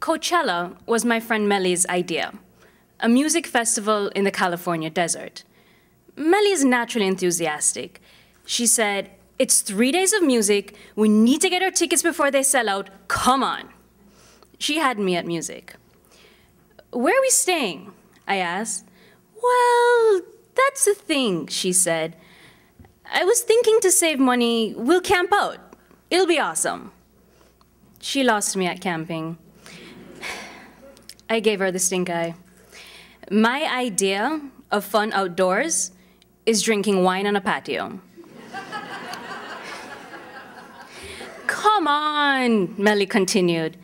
Coachella was my friend Melly's idea, a music festival in the California desert. Melly is naturally enthusiastic. She said, "It's 3 days of music. We need to get our tickets before they sell out. Come on." She had me at music. "Where are we staying?" I asked. "Well, that's the thing," she said. "I was thinking to save money, we'll camp out. It'll be awesome." She lost me at camping. I gave her the stink eye. My idea of fun outdoors is drinking wine on a patio. "Come on," Melly continued.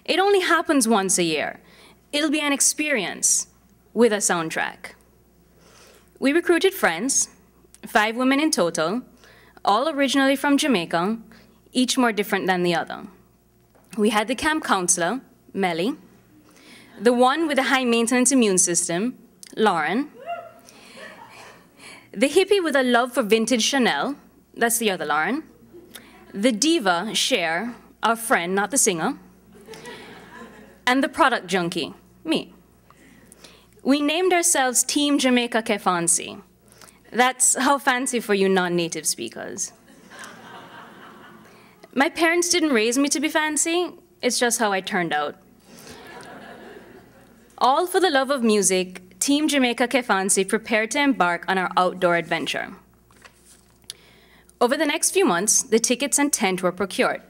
"It only happens once a year. It'll be an experience with a soundtrack." We recruited friends, 5 women in total, all originally from Jamaica, each more different than the other. We had the camp counselor, Melly, the one with a high-maintenance immune system, Lauren, the hippie with a love for vintage Chanel, that's the other Lauren, the diva, Cher, our friend, not the singer, and the product junkie, me. We named ourselves Team Jamaica Que Fancy. That's how fancy for you non-native speakers. My parents didn't raise me to be fancy, it's just how I turned out. All for the love of music, Team Jamaica Que Fancy prepared to embark on our outdoor adventure. Over the next few months, the tickets and tent were procured.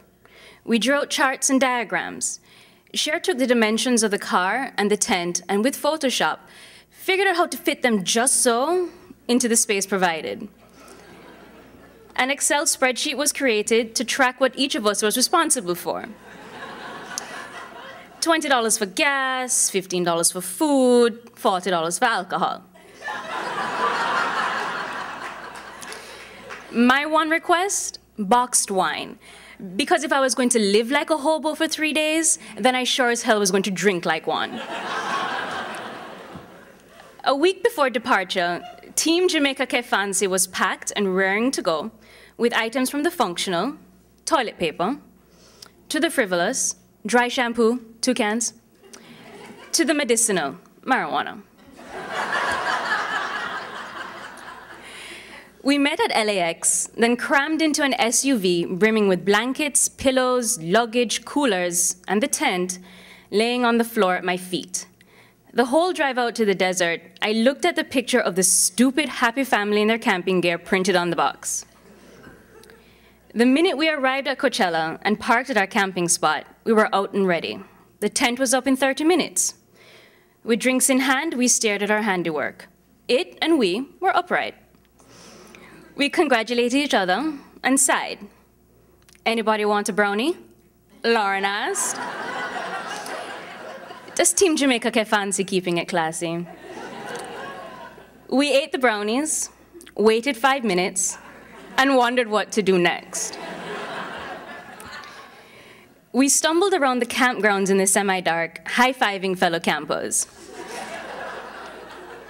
We drew out charts and diagrams. Cher took the dimensions of the car and the tent, and with Photoshop, figured out how to fit them just so into the space provided. An Excel spreadsheet was created to track what each of us was responsible for. $20 for gas, $15 for food, $40 for alcohol. My one request, boxed wine. Because if I was going to live like a hobo for 3 days, then I sure as hell was going to drink like one. A week before departure, Team Jamaica Que Fancy was packed and raring to go with items from the functional, toilet paper, to the frivolous, dry shampoo, 2 cans, to the medicinal, marijuana. We met at LAX, then crammed into an SUV brimming with blankets, pillows, luggage, coolers, and the tent laying on the floor at my feet. The whole drive out to the desert, I looked at the picture of the stupid happy family in their camping gear printed on the box. The minute we arrived at Coachella and parked at our camping spot, we were out and ready. The tent was up in 30 minutes. With drinks in hand, we stared at our handiwork. It and we were upright. We congratulated each other and sighed. "Anybody want a brownie?" Lauren asked. Just Team Jamaica Que Fancy keeping it classy. We ate the brownies, waited 5 minutes, and wondered what to do next. We stumbled around the campgrounds in the semi-dark, high-fiving fellow campers.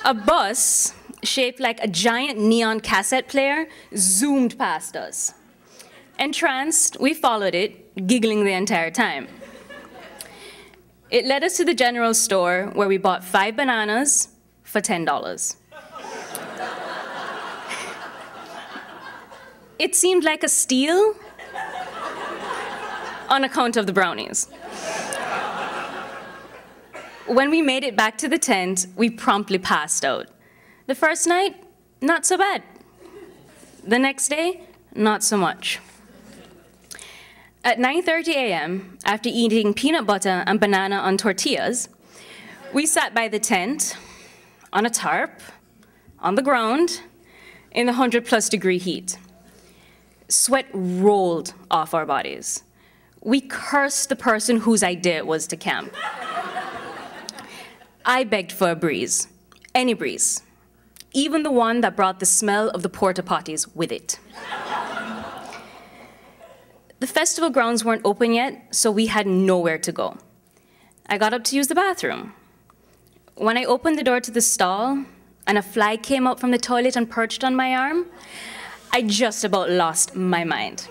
A bus, shaped like a giant neon cassette player, zoomed past us. Entranced, we followed it, giggling the entire time. It led us to the general store where we bought 5 bananas for $10. It seemed like a steal on account of the brownies. When we made it back to the tent, we promptly passed out. The first night, not so bad. The next day, not so much. At 9:30 a.m., after eating peanut butter and banana on tortillas, we sat by the tent, on a tarp, on the ground, in the 100+ degree heat. Sweat rolled off our bodies. We cursed the person whose idea it was to camp. I begged for a breeze, any breeze, even the one that brought the smell of the porta potties with it. The festival grounds weren't open yet, so we had nowhere to go. I got up to use the bathroom. When I opened the door to the stall, and a fly came out from the toilet and perched on my arm, I just about lost my mind.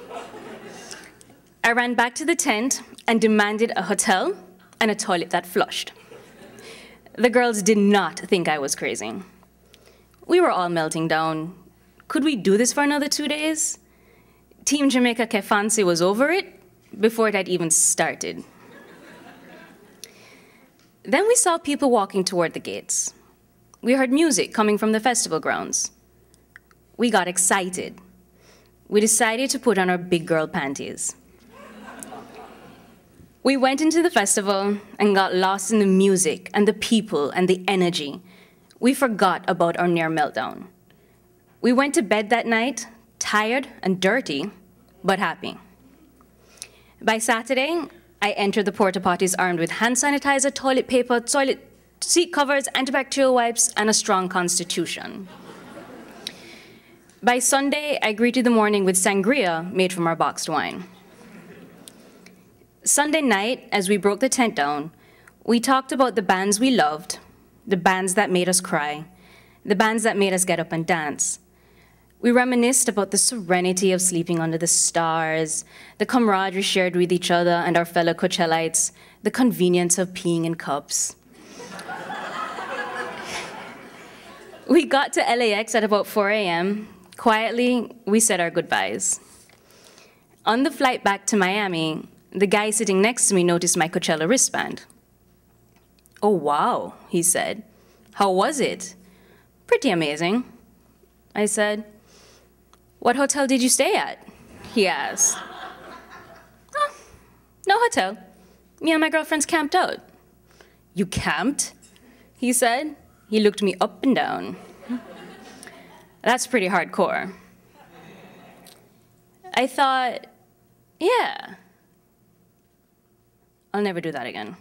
I ran back to the tent and demanded a hotel and a toilet that flushed. The girls did not think I was crazy. We were all melting down. Could we do this for another 2 days? Team Jamaica Que Fancy was over it before it had even started. Then we saw people walking toward the gates. We heard music coming from the festival grounds. We got excited. We decided to put on our big girl panties. We went into the festival and got lost in the music and the people and the energy. We forgot about our near meltdown. We went to bed that night, tired and dirty, but happy. By Saturday, I entered the porta potties armed with hand sanitizer, toilet paper, toilet seat covers, antibacterial wipes, and a strong constitution. By Sunday, I greeted the morning with sangria made from our boxed wine. Sunday night, as we broke the tent down, we talked about the bands we loved, the bands that made us cry, the bands that made us get up and dance. We reminisced about the serenity of sleeping under the stars, the camaraderie shared with each other and our fellow Coachellites, the convenience of peeing in cups. We got to LAX at about 4 a.m. Quietly, we said our goodbyes. On the flight back to Miami, the guy sitting next to me noticed my Coachella wristband. "Oh, wow," he said. "How was it?" "Pretty amazing," I said. "What hotel did you stay at?" he asked. "Oh, no hotel. Me and my girlfriends camped out." "You camped?" he said. He looked me up and down. That's pretty hardcore. I thought, yeah, I'll never do that again.